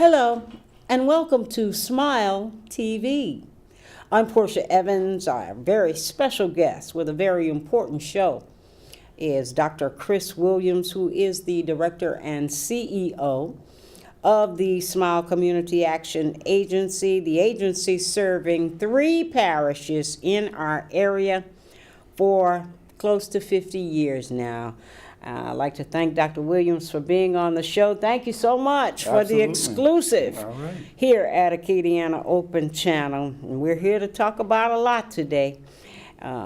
Hello, and welcome to Smile TV. I'm Portia Evans. Our very special guest with a very important show is Dr. Chris Williams, who is the director and CEO of the Smile Community Action Agency, the agency serving 3 parishes in our area for close to 50 years now. I'd like to thank Dr. Williams for being on the show. Thank you so much for the exclusive here at Acadiana Open Channel. And we're here to talk about a lot today.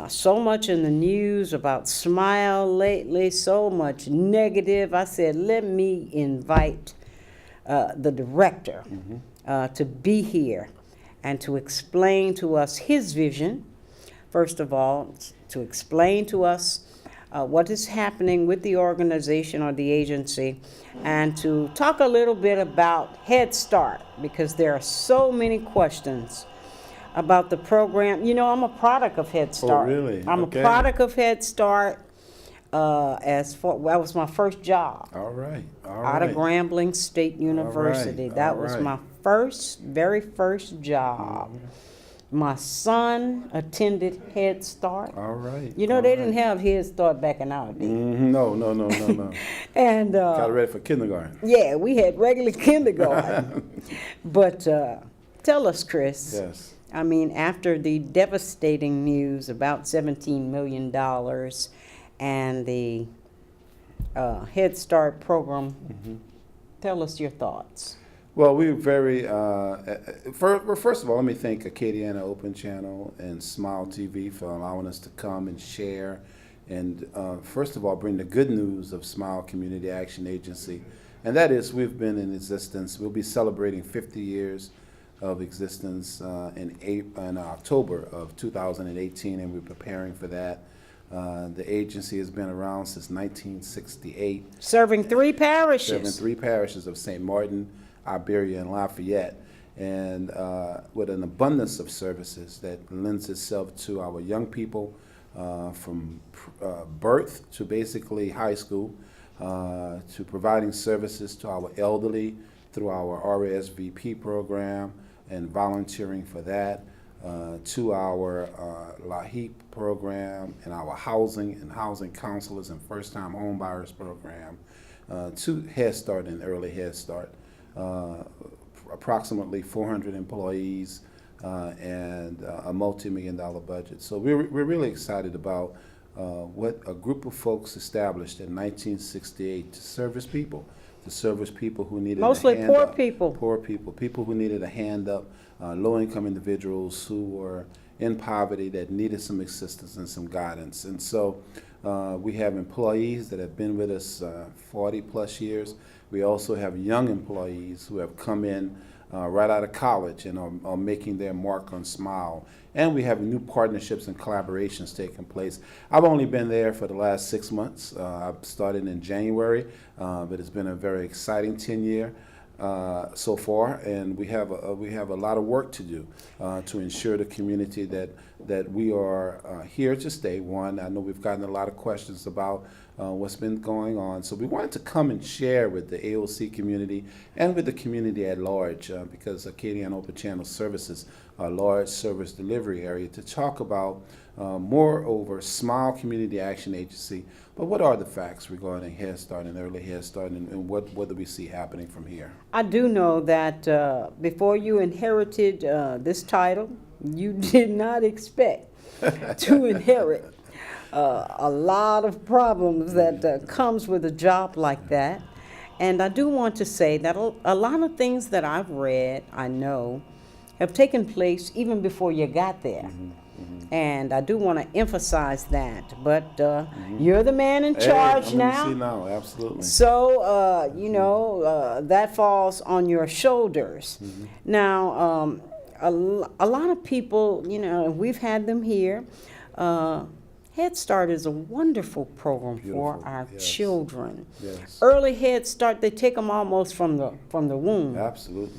So much in the news about Smile lately, so much negative. I said, let me invite the director to be here and to explain to us his vision. First of all, to explain to us what is happening with the organization or the agency, and to talk a little bit about Head Start, because there are so many questions about the program. You know, I'm a product of Head Start. Oh, really? I'm a product of Head Start. That was my first job. All right. Out of Grambling State University. That was my very first job. My son attended Head Start. All right. You know, they didn't have Head Start back in our day. No. And got ready for kindergarten. Yeah, we had regular kindergarten. But tell us, Chris. Yes. I mean, after the devastating news about $17 million and the Head Start program, tell us your thoughts. Well, we're very, first of all, let me thank Acadiana Open Channel and Smile TV for allowing us to come and share and, first of all, bring the good news of Smile Community Action Agency. And that is, we've been in existence. We'll be celebrating 50 years of existence in October of 2018, and we're preparing for that. The agency has been around since 1968. Serving 3 parishes. Serving 3 parishes of St. Martin, Iberia, and Lafayette, and with an abundance of services that lends itself to our young people from birth to basically high school, to providing services to our elderly through our RSVP program and volunteering for that, to our LAHEAP program and our housing counselors and first-time home buyers program, to Head Start and Early Head Start. Approximately 400 employees and a multi-million-dollar budget. So we're really excited about what a group of folks established in 1968 to service people who needed mostly a hand poor up. people. People who needed a hand up, low-income individuals who were in poverty that needed some assistance and some guidance. And so we have employees that have been with us 40 plus years. We also have young employees who have come in right out of college and are making their mark on Smile. And we have new partnerships and collaborations taking place. I've only been there for the last 6 months. I've started in January, but it's been a very exciting 10-year so far, and we have a lot of work to do to ensure the community that we are here to stay. One, I know we've gotten a lot of questions about what's been going on, so we wanted to come and share with the AOC community and with the community at large, because Acadiana Open Channel services a large service delivery area, to talk about moreover Smile Community Action Agency. But what are the facts regarding Head Start and Early Head Start, and what do we see happening from here? I do know that before you inherited this title, you did not expect to inherit a lot of problems that comes with a job like that. And I do want to say that a lot of things that I've read, I know, have taken place even before you got there. And I do want to emphasize that. But you're the man in charge now. Now, absolutely. So, you know, that falls on your shoulders. Now, a lot of people, you know, we've had them here. Head Start is a wonderful program for our children. Yes. Early Head Start, they take them almost from the womb. Absolutely.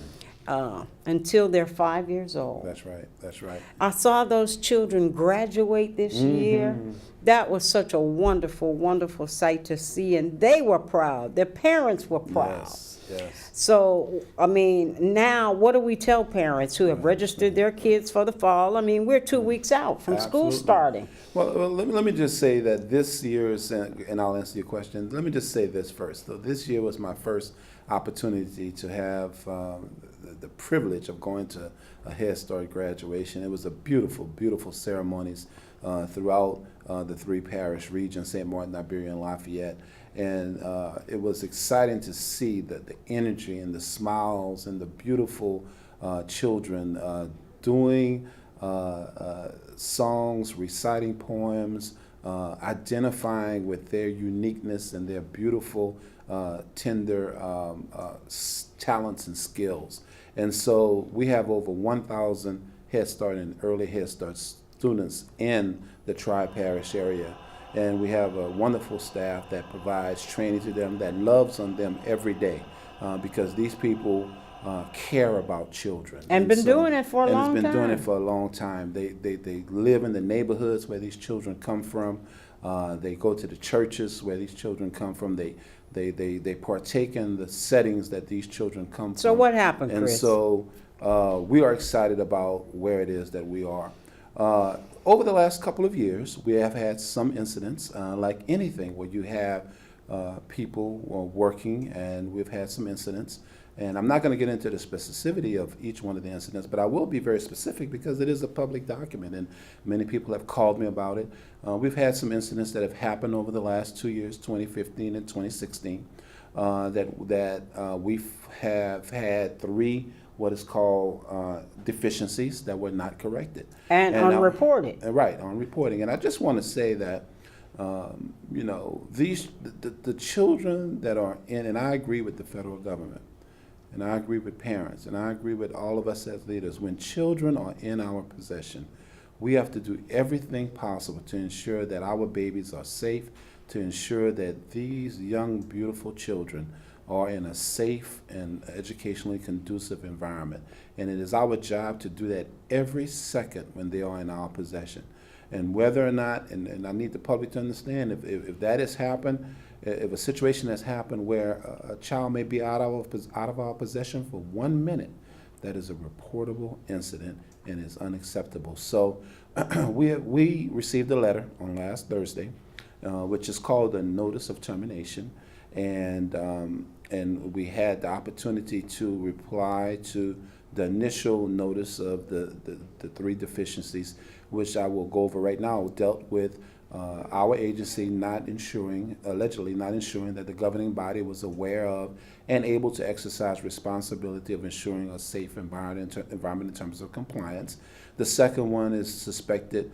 until they're 5 years old. That's right. That's right. I saw those children graduate this year. That was such a wonderful, wonderful sight to see, and they were proud. Their parents were proud. Yes. Yes. So, I mean, now what do we tell parents who have registered their kids for the fall? I mean, we're 2 weeks out from school Absolutely. starting. Well, let me just say that this year's, and I'll answer your question. Let me just say this first, though. This year was my first opportunity to have the privilege of going to a Head Start graduation. It was a beautiful, beautiful ceremonies throughout the three parish regions, St. Martin, Iberia, and Lafayette. And it was exciting to see the energy and the smiles and the beautiful children doing songs, reciting poems, identifying with their uniqueness and their beautiful, tender talents and skills. And so we have over 1,000 Head Start and early Head Start students in the tri-parish area. And we have a wonderful staff that provides training to them, that loves on them every day, because these people care about children. And been doing it for a long And has been doing time. it for a long time. They live in the neighborhoods where these children come from. They go to the churches where these children come from. They partake in the settings that these children come from. So what happened, And Chris? so we are excited about where it is that we are. Over the last couple of years, we have had some incidents, like anything, where you have people working, and we've had some incidents. And I'm not going to get into the specificity of each one of the incidents, but I will be very specific because it is a public document, and many people have called me about it. We've had some incidents that have happened over the last 2 years, 2015 and 2016, that we have had three what is called deficiencies that were not corrected. And unreported. Right, on reporting. And I just want to say that, you know, the children that are in, and I agree with the federal government, and I agree with parents, and I agree with all of us as leaders, when children are in our possession, we have to do everything possible to ensure that our babies are safe, to ensure that these young, beautiful children are in a safe and educationally conducive environment. And it is our job to do that every second when they are in our possession. And whether or not, and I need the public to understand, if that has happened, if a situation has happened where a child may be out of our possession for 1 minute, that is a reportable incident and is unacceptable. So we received a letter on last Thursday, which is called a notice of termination, and we had the opportunity to reply to the initial notice of the three deficiencies, which I will go over right now, dealt with our agency allegedly not ensuring that the governing body was aware of and able to exercise responsibility of ensuring a safe environment in terms of compliance. The second one is suspected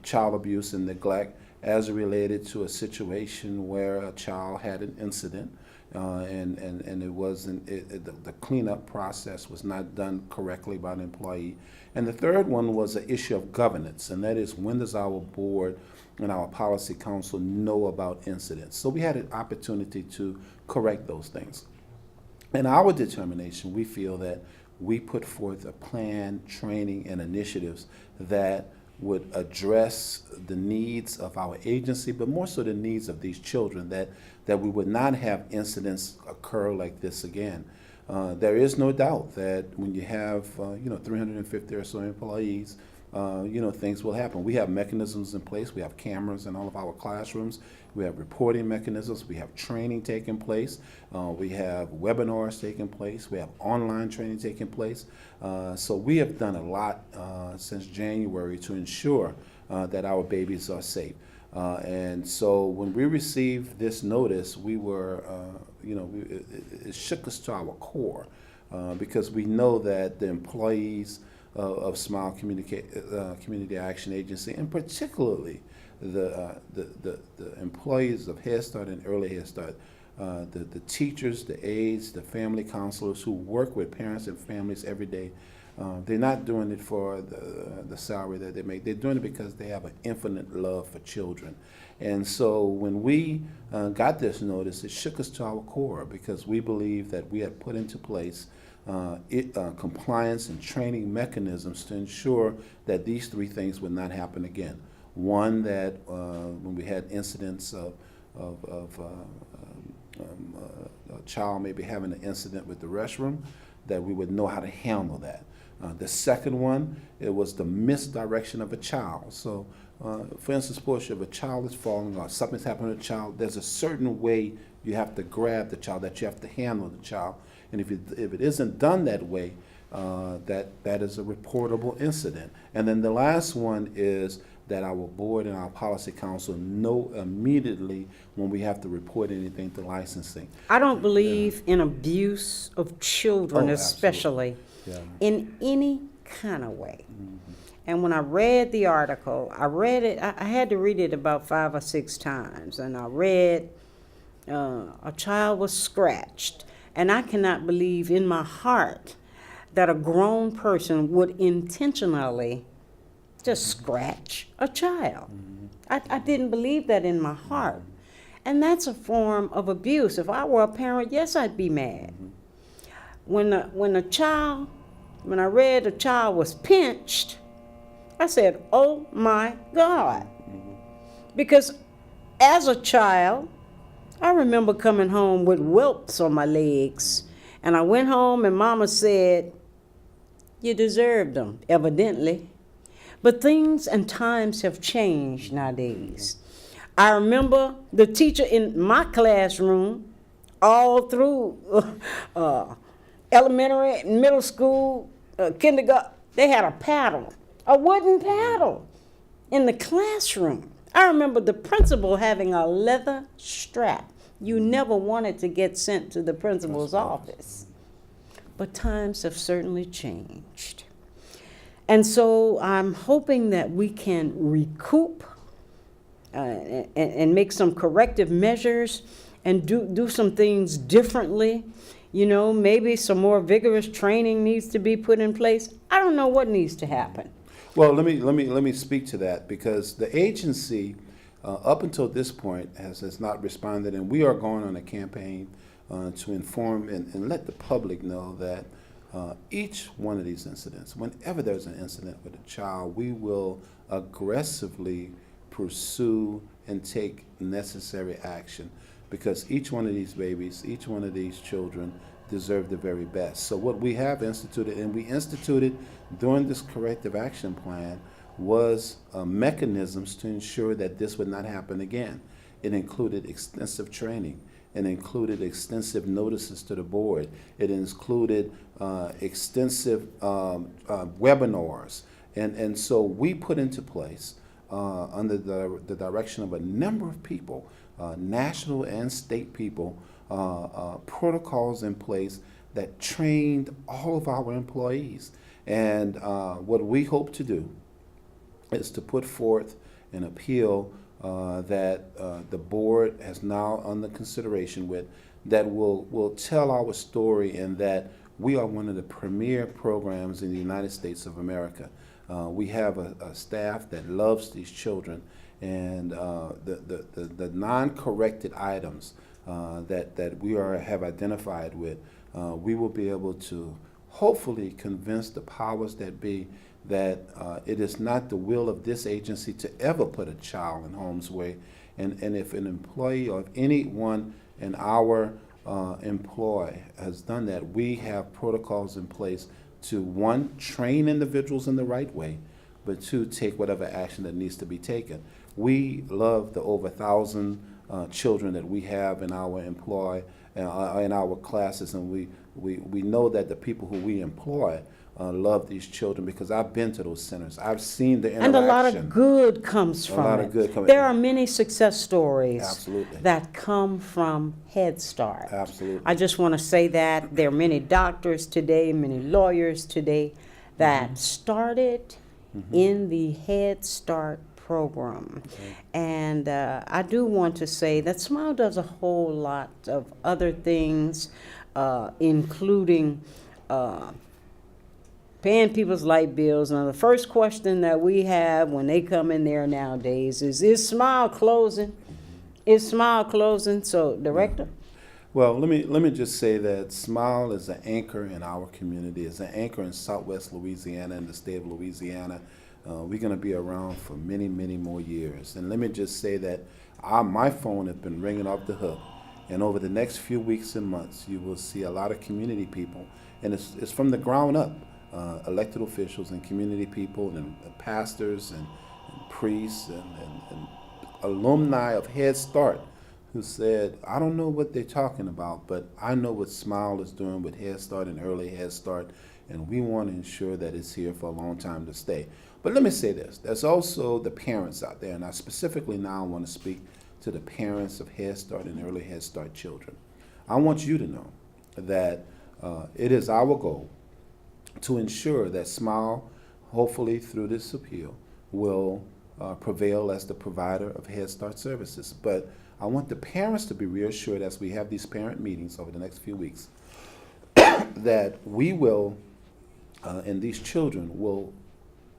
child abuse and neglect as related to a situation where a child had an incident, and it wasn't, the cleanup process was not done correctly by the employee. And the third one was an issue of governance, and that is, when does our board and our policy council know about incidents? So we had an opportunity to correct those things. In our determination, we feel that we put forth a plan, training, and initiatives that would address the needs of our agency, but more so the needs of these children, that we would not have incidents occur like this again. There is no doubt that when you have 350 or so employees, things will happen. We have mechanisms in place. We have cameras in all of our classrooms. We have reporting mechanisms. We have training taking place. We have webinars taking place. We have online training taking place. So we have done a lot since January to ensure that our babies are safe. And so when we received this notice, we were, it shook us to our core, because we know that the employees of Smile Community Action Agency, and particularly the employees of Head Start and Early Head Start, the teachers, the aides, the family counselors who work with parents and families every day, They're not doing it for the salary that they make. They're doing it because they have an infinite love for children. And so when we got this notice, it shook us to our core because we believed that we had put into place compliance and training mechanisms to ensure that these three things would not happen again. One, that when we had incidents of a child maybe having an incident with the restroom, that we would know how to handle that. The second one, it was the misdirection of a child. So, for instance, Portia, if a child is falling or something's happening to a child, there's a certain way you have to grab the child, that you have to handle the child. And if it isn't done that way, that is a reportable incident. And then the last one is that our board and our policy council know immediately when we have to report anything to licensing. I don't believe in abuse of children, Oh, especially Yeah. in any kind of way. And when I read the article, I read it, I had to read it about 5 or 6 times. And I read a child was scratched. And I cannot believe in my heart that a grown person would intentionally just scratch a child. I didn't believe that in my heart. And that's a form of abuse. If I were a parent, yes, I'd be mad. When I read a child was pinched, I said, oh my God. Because as a child, I remember coming home with whelps on my legs. And I went home and Mama said, you deserved them, evidently. But things and times have changed nowadays. I remember the teacher in my classroom all through elementary, middle school, kindergarten. They had a paddle, a wooden paddle in the classroom. I remember the principal having a leather strap. You never wanted to get sent to the principal's office. But times have certainly changed. And so I'm hoping that we can recoup and make some corrective measures and do some things differently. You know, maybe some more vigorous training needs to be put in place. I don't know what needs to happen. Well, let me speak to that, because the agency up until this point has not responded, and we are going on a campaign to inform and let the public know that each one of these incidents, whenever there's an incident with a child, we will aggressively pursue and take necessary action, because each one of these babies, each one of these children deserve the very best. So what we have instituted, and we instituted during this corrective action plan, was mechanisms to ensure that this would not happen again. It included extensive training. It included extensive notices to the board. It included extensive webinars. And so we put into place, under the direction of a number of people, national and state people, protocols in place that trained all of our employees. And what we hope to do is to put forth an appeal that the board has now under consideration with, that will tell our story, and that we are one of the premier programs in the United States of America. We have a staff that loves these children, and the non-corrected items that we have identified with, we will be able to hopefully convince the powers that be that it is not the will of this agency to ever put a child in harm's way. And if an employee or if anyone in our employ has done that, we have protocols in place to, one, train individuals in the right way, but two, take whatever action that needs to be taken. We love the over 1,000 children that we have in our employ, in our classes, and we know that the people who we employ love these children, because I've been to those centers. I've seen the interaction. And a lot of good comes from it. A lot of good comes. There are many success stories Absolutely. that come from Head Start. Absolutely. I just want to say that there are many doctors today, many lawyers today that started in the Head Start program. Okay. And I do want to say that Smile does a whole lot of other things, including paying people's light bills. Now, the first question that we have when they come in there nowadays is Smile closing? Is Smile closing? So, Director? Well, let me just say that Smile is an anchor in our community. It's an anchor in Southwest Louisiana and the state of Louisiana. We're going to be around for many, many more years. And let me just say that my phone has been ringing off the hook. And over the next few weeks and months, you will see a lot of community people. And it's from the ground up, elected officials and community people and pastors and priests and alumni of Head Start who said, I don't know what they're talking about, but I know what Smile is doing with Head Start and early Head Start, and we want to ensure that it's here for a long time to stay. But let me say this, there's also the parents out there, and I specifically now want to speak to the parents of Head Start and early Head Start children. I want you to know that it is our goal to ensure that Smile, hopefully through this appeal, will prevail as the provider of Head Start services. But I want the parents to be reassured as we have these parent meetings over the next few weeks that we will, and these children will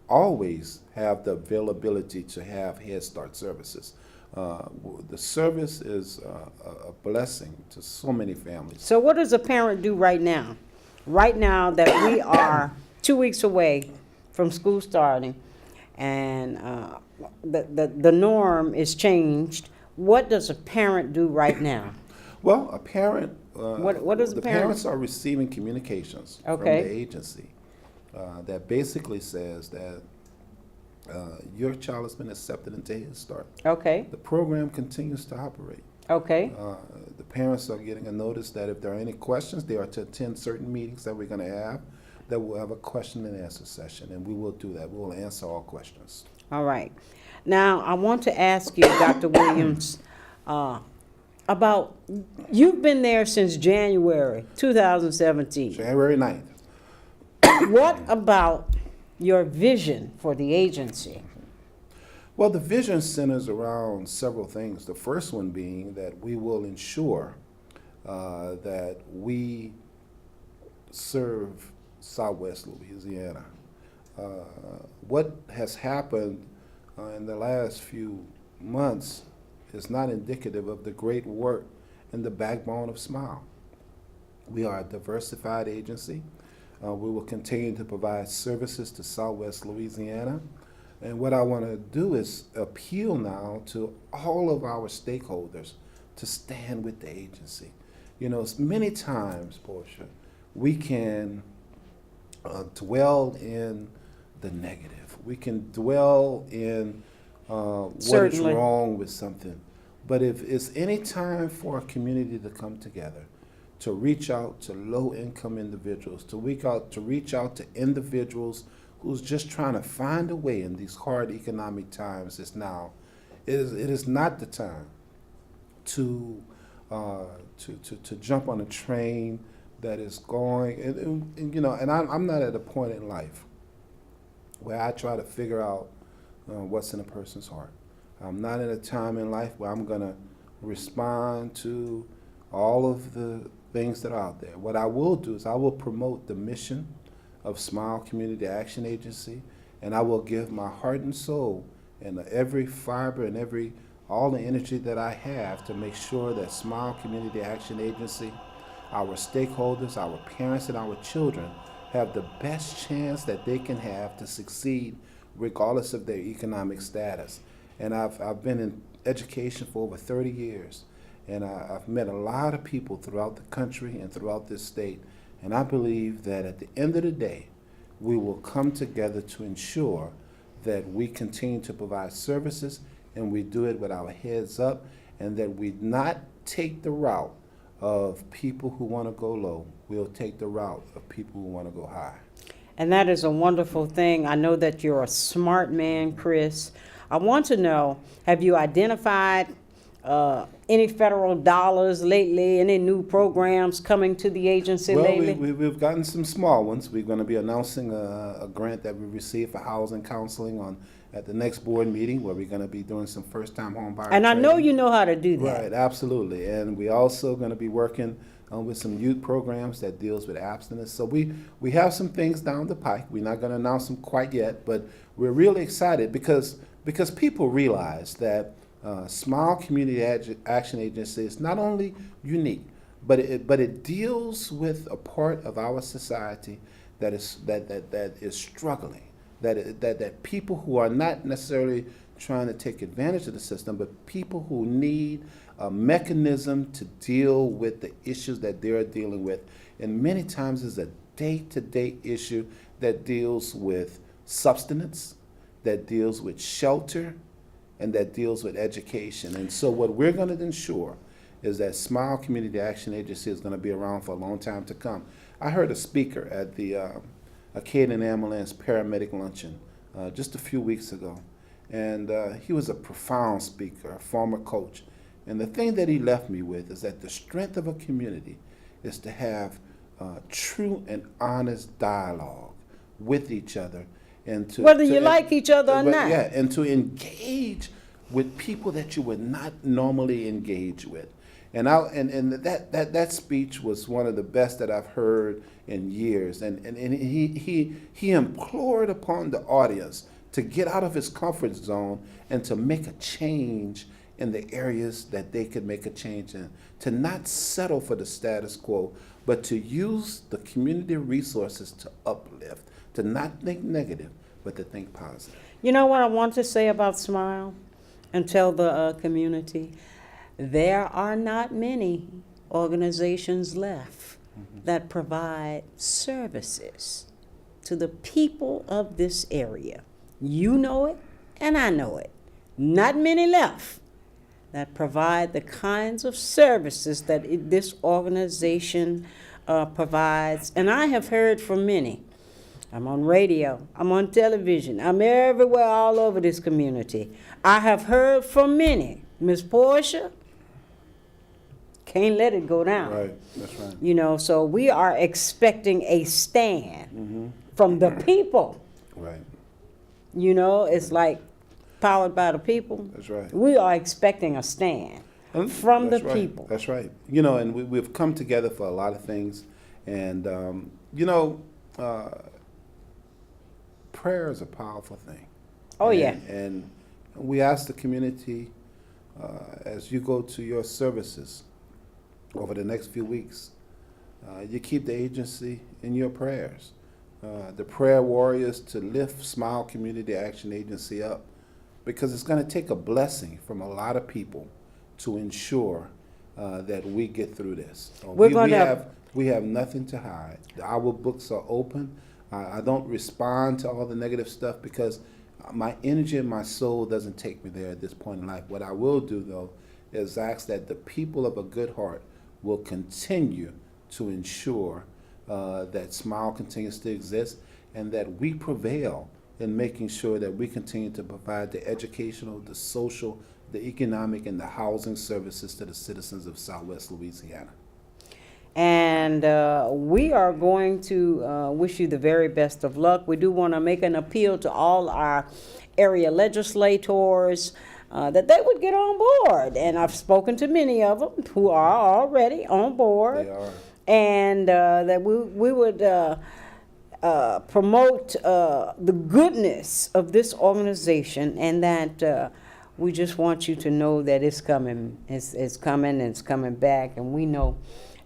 always have the availability to have Head Start services. The service is a blessing to so many families. So what does a parent do right now? Right now that we are 2 weeks away from school starting and the norm is changed, what does a parent do right now? Well, a parent, what does the a parent? parents are receiving communications from Okay. the agency that basically says that your child has been accepted into Head Start. Okay, The program continues to operate. okay, The parents are getting a notice that if there are any questions, they are to attend certain meetings that we're going to have, that we'll have a question and answer session, and we will do that. We will answer all questions. all right. Now, I want to ask you, Dr. Williams, about, you've been there since January 2017. January 9th. What about your vision for the agency? Well, the vision centers around several things. The first one being that we will ensure that we serve Southwest Louisiana. What has happened in the last few months is not indicative of the great work and the backbone of Smile. We are a diversified agency. We will continue to provide services to Southwest Louisiana. And what I want to do is appeal now to all of our stakeholders to stand with the agency. You know, many times, Portia, we can dwell in the negative. We can dwell in what is Certainly. wrong with something. But if it's any time for a community to come together, to reach out to low-income individuals, to reach out to individuals who's just trying to find a way in these hard economic times, is now. It is not the time to jump on a train that is going, and you know, and I'm not at a point in life where I try to figure out what's in a person's heart. I'm not at a time in life where I'm gonna respond to all of the things that are out there. What I will do is I will promote the mission of Smile Community Action Agency, and I will give my heart and soul and every fiber and all the energy that I have to make sure that Smile Community Action Agency, our stakeholders, our parents, and our children have the best chance that they can have to succeed regardless of their economic status. And I've been in education for over 30 years, and I've met a lot of people throughout the country and throughout this state, and I believe that at the end of the day, we will come together to ensure that we continue to provide services, and we do it with our heads up, and that we not take the route of people who want to go low. We'll take the route of people who want to go high. And that is a wonderful thing. I know that you're a smart man, Chris. I want to know, have you identified any federal dollars lately, any new programs coming to the agency lately? Well, we've gotten some small ones. We're going to be announcing a grant that we received for housing counseling at the next board meeting, where we're going to be doing some first-time home buyer And I know training. you know how to do that. Right, absolutely. And we're also going to be working with some youth programs that deals with abstinence. So we have some things down the pike. We're not going to announce them quite yet, but we're really excited because people realize that Smile Community Action Agency is not only unique, but it deals with a part of our society that is struggling. That people who are not necessarily trying to take advantage of the system, but people who need a mechanism to deal with the issues that they're dealing with. And many times it's a day-to-day issue that deals with subsistence, that deals with shelter, and that deals with education. And so what we're going to ensure is that Smile Community Action Agency is going to be around for a long time to come. I heard a speaker at the Acadian Ambulance Paramedic Luncheon just a few weeks ago. And he was a profound speaker, a former coach. And the thing that he left me with is that the strength of a community is to have true and honest dialogue with each other. And to, whether you like each other or not. Yeah, and to engage with people that you would not normally engage with. And that speech was one of the best that I've heard in years. And he implored upon the audience to get out of his comfort zone and to make a change in the areas that they could make a change in, to not settle for the status quo, but to use the community resources to uplift, to not think negative, but to think positive. You know what I want to say about Smile and tell the community? There are not many organizations left that provide services to the people of this area. You know it, and I know it. Not many left that provide the kinds of services that this organization provides. And I have heard from many. I'm on radio, I'm on television, I'm everywhere all over this community. I have heard from many. Miss Portia, can't let it go down. Right, that's right. You know, so we are expecting a stand from the people. Right. You know, it's like powered by the people. That's right. We are expecting a stand from the That's right. people. That's right. You know, and we've come together for a lot of things. And, you know, prayer is a powerful thing. Oh, yeah. And we ask the community, as you go to your services over the next few weeks, you keep the agency in your prayers. The prayer warriors to lift Smile Community Action Agency up, because it's going to take a blessing from a lot of people to ensure that we get through this. We have nothing to hide. Our books are open. I don't respond to all the negative stuff because my energy and my soul doesn't take me there at this point in life. What I will do, though, is ask that the people of a good heart will continue to ensure that Smile continues to exist and that we prevail in making sure that we continue to provide the educational, the social, the economic, and the housing services to the citizens of Southwest Louisiana. And we are going to wish you the very best of luck. We do want to make an appeal to all our area legislators that they would get on board. And I've spoken to many of them who are already on board. They are. And that we would promote the goodness of this organization, and that we just want you to know that it's coming. It's coming, and it's coming back. And we know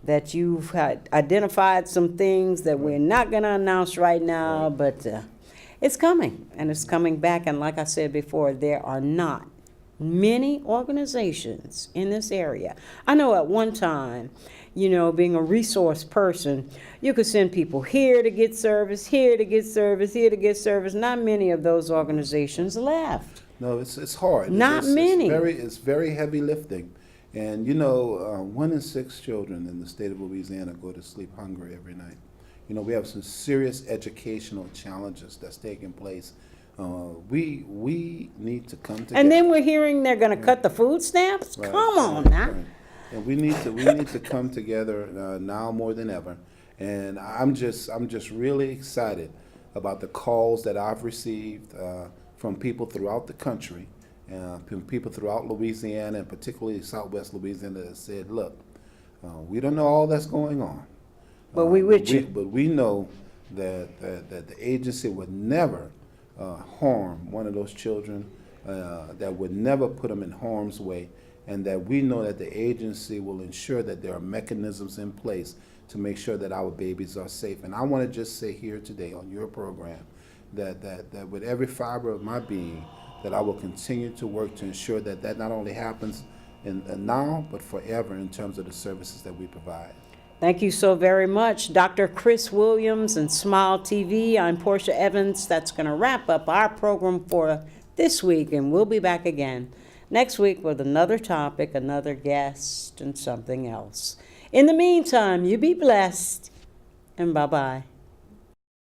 that you've had identified some things that we're not going to announce right now, but it's coming, and it's coming back. And like I said before, there are not many organizations in this area. I know at one time, you know, being a resource person, you could send people here to get service, here to get service, here to get service. Not many of those organizations left. No, it's hard. Not many. It's very heavy lifting. And, you know, 1 in 6 children in the state of Louisiana go to sleep hungry every night. You know, we have some serious educational challenges that's taking place. We need to come together. And then we're hearing they're going to cut the food stamps? Right, Come on right, now. right. And we need to come together now more than ever. And I'm just really excited about the calls that I've received from people throughout the country, from people throughout Louisiana, and particularly Southwest Louisiana, that said, look, We don't know all that's going on. But we with you. But we know that the agency would never harm one of those children, that would never put them in harm's way, and that we know that the agency will ensure that there are mechanisms in place to make sure that our babies are safe. And I want to just say here today on your program that with every fiber of my being, that I will continue to work to ensure that that not only happens now, but forever in terms of the services that we provide. Thank you so very much, Dr. Chris Williams and Smile TV. I'm Portia Evans. That's going to wrap up our program for this week, and we'll be back again next week with another topic, another guest, and something else. In the meantime, you be blessed, and bye-bye.